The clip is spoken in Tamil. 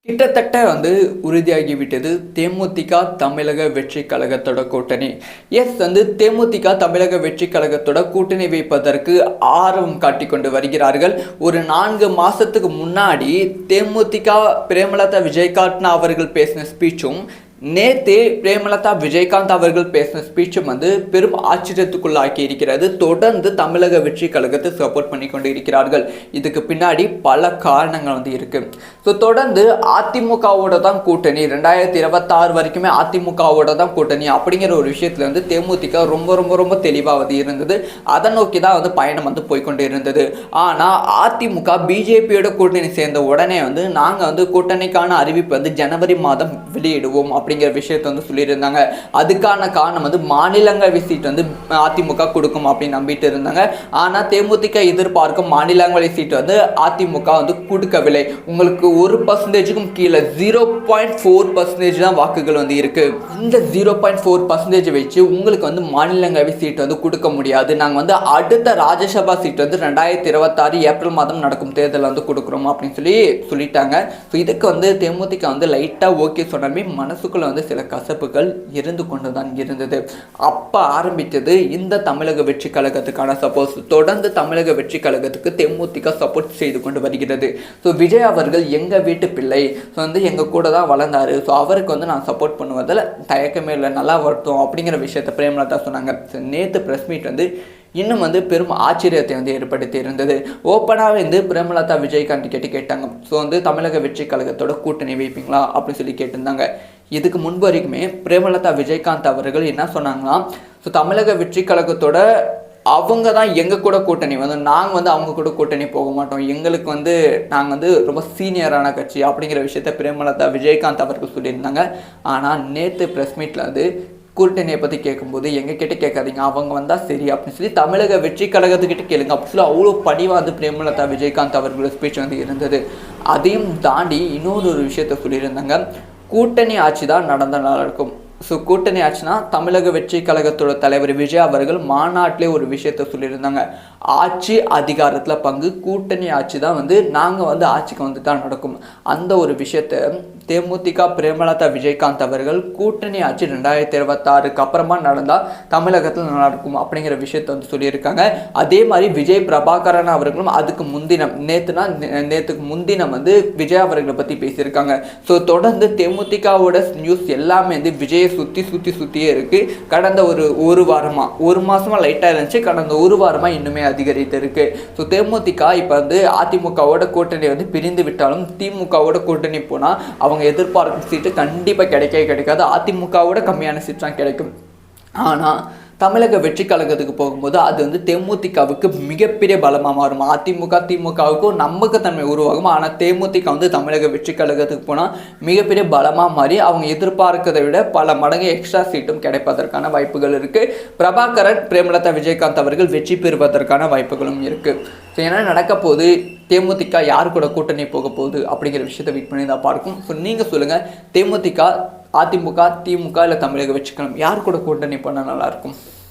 கிட்டத்தட்ட உறுதியாகிவிட்டது தேமுதிக தமிழக வெற்றி கழகத்தோட கூட்டணி. தேமுதிக தமிழக வெற்றி கழகத்தோட கூட்டணி வைப்பதற்கு ஆர்வம் காட்டிக் கொண்டு வருகிறார்கள். ஒரு 4 மாசத்துக்கு முன்னாடி தேமுதிக பிரேமலதா விஜயகாந்த் அவர்கள் பேசின ஸ்பீச்சும் நேத்தே பிரேமலதா விஜயகாந்த் அவர்கள் பேசின ஸ்பீச்சும் பெரும் ஆச்சரியத்துக்குள்ளாக்கி இருக்கிறது. தொடர்ந்து தமிழக வெற்றி கழகத்தை சப்போர்ட் பண்ணி கொண்டு இருக்கிறார்கள். இதுக்கு பின்னாடி பல காரணங்கள் இருக்கு. தொடர்ந்து அதிமுகவோட தான் கூட்டணி, 2026 வரைக்குமே அதிமுகவோட தான் கூட்டணி அப்படிங்கிற ஒரு விஷயத்துல தேமுதிக ரொம்ப ரொம்ப ரொம்ப தெளிவாக இருந்தது. அதை நோக்கி தான் பயணம் போய்கொண்டு இருந்தது. ஆனா அதிமுக பிஜேபியோட கூட்டணி சேர்ந்த உடனே நாங்க கூட்டணிக்கான அறிவிப்பு ஜனவரி மாதம் வெளியிடுவோம் அப்படிங்கிற விஷயத்தை சொல்லியிருந்தாங்க. அதுக்கான காரணம் மாநிலங்களவை சீட் அதிமுக கொடுக்கும் அப்படின்னு நம்பிட்டு இருந்தாங்க. ஆனா தேமுதிக எதிர்பார்க்கும் மாநிலங்களவை சீட் அதிமுக கொடுக்கவில்லை. உங்களுக்கு 1%க்கும் கீழே 0.4% தான் வாக்குகள் இருக்கு. இந்த 0.4% வச்சு உங்களுக்கு மாநிலங்களவை சீட் கொடுக்க முடியாது. நாங்க அடுத்த ராஜ்யசபா சீட் 2026 ஏப்ரல் மாதம் நடக்கும் தேர்தல் கொடுக்குறோம் அப்படின்னு சொல்லிட்டாங்க. இதுக்கு தேமுதிக லைட்டா ஓகே சொன்னாலுமே மனசுக்குள்ள சில கசப்புகள் இருந்து கொண்டுதான் இருந்தது. அப்ப ஆரம்பித்தது இந்த தமிழக வெற்றி கழகத்துக்கான சப்போர்ட். தொடர்ந்து தமிழக வெற்றி கழகத்துக்கு தேமுதிக சப்போர்ட் செய்து கொண்டு வருகிறது. விஜய் அவர்கள் எங்க வீட்டு பிள்ளை, எங்க கூட தான் வளர்ந்தாரு, அவருக்கு நான் சப்போர்ட் பண்ணுவதில் தயக்கமே இல்லை, நல்லா வருத்தம் அப்படிங்கிற விஷயத்த பிரேமலதா சொன்னாங்க. நேற்று பிரஸ் மீட் இன்னும் பெரும் ஆச்சரியத்தை ஏற்படுத்தி இருந்தது. ஓப்பனாக பிரேமலதா விஜயகாந்த் கேட்டாங்க. தமிழக வெற்றி கழகத்தோட கூட்டணி வைப்பீங்களா அப்படின்னு கேட்டிருந்தாங்க. இதுக்கு முன்பு வரைக்குமே பிரேமலதா விஜயகாந்த் அவர்கள் என்ன சொன்னாங்கன்னா, தமிழக வெற்றி கழகத்தோட அவங்க தான் எங்க கூட கூட்டணி நாங்கள் அவங்க கூட கூட்டணி போக மாட்டோம், எங்களுக்கு நாங்கள் ரொம்ப சீனியரான கட்சி அப்படிங்கிற விஷயத்த பிரேமலதா விஜயகாந்த் அவர்கள் சொல்லியிருந்தாங்க. ஆனால் நேற்று ப்ரெஸ் மீட்டில் கூட்டணியை பற்றி கேட்கும்போது எங்ககிட்ட கேட்காதீங்க, அவங்க வந்தால் சரி அப்படின்னு தமிழக வெற்றி கழகத்துக்கிட்ட கேளுங்க அப்படின்னு அவ்வளோ படிவாக பிரேமலதா விஜயகாந்த் அவர்களோட ஸ்பீச் இருந்தது. அதையும் தாண்டி இன்னொரு விஷயத்த சொல்லியிருந்தாங்க. கூட்டணி ஆட்சி தான் நடந்த நல்லா இருக்கும். கூட்டணி ஆச்சுன்னா தமிழக வெற்றி கழகத்தோட தலைவர் விஜய் அவர்கள் மாநாட்டிலே ஒரு விஷயத்த சொல்லியிருந்தாங்க. ஆட்சி அதிகாரத்தில் பங்கு, கூட்டணி ஆட்சி தான் நாங்கள் ஆட்சிக்கு தான் நடக்கும். அந்த ஒரு விஷயத்த தேமுதிக பிரேமலதா விஜயகாந்த் அவர்கள் கூட்டணி ஆட்சி 2026 அப்புறமா நடந்தால் தமிழகத்தில் நடக்கும் அப்படிங்கிற விஷயத்த சொல்லியிருக்காங்க. அதே மாதிரி விஜய் பிரபாகரன் அவர்களும் அதுக்கு முன்தினம் நேற்றுக்கு முன்தினம் விஜய் அவர்களை பற்றி பேசியிருக்காங்க. தொடர்ந்து தேமுதிகவோட நியூஸ் எல்லாமே விஜயை சுற்றியே இருக்கு. கடந்த ஒரு மாசமா லைட்டாக இருந்துச்சு, கடந்த ஒரு வாரமா இன்னுமே அதிகரித்து இருக்கு. தேமுதிக இப்போ அதிமுகவோட கூட்டணி பிரிந்து விட்டாலும் திமுகவோட கூட்டணி போனால் அவங்க எதிர்பார்க்கும் சீட்டு கண்டிப்பாக கிடைக்காது. அதிமுகவோட கம்மியான சீட் தான் கிடைக்கும். ஆனால் தமிழக வெற்றி கழகத்துக்கு போகும்போது அது தேமுதிகவுக்கு மிகப்பெரிய பலமாக மாறும். அதிமுக திமுகவுக்கும் நம்பகத்தன்மை உருவாகும். ஆனால் தேமுதிக தமிழக வெற்றி கழகத்துக்கு போனால் மிகப்பெரிய பலமாக மாறி அவங்க எதிர்பார்க்கிறதை விட பல மடங்கு எக்ஸ்ட்ரா சீட்டும் கிடைப்பதற்கான வாய்ப்புகள் இருக்குது. பிரபாகரன் பிரேமலதா விஜயகாந்த் அவர்கள் வெற்றி பெறுவதற்கான வாய்ப்புகளும் இருக்குது. என்ன நடக்க போகுது, தேமுதிக யார் கூட கூட்டணி போக போகுது அப்படிங்கிற விஷயத்தை வெயிட் பண்ணி தான் பார்க்கும். நீங்கள் சொல்லுங்கள், தேமுதிக அதிமுக திமுக இல்லை தமிழக வெற்றி கழகம் யார் கூட கூட்டணி பண்ணால் நல்லாயிருக்கும்?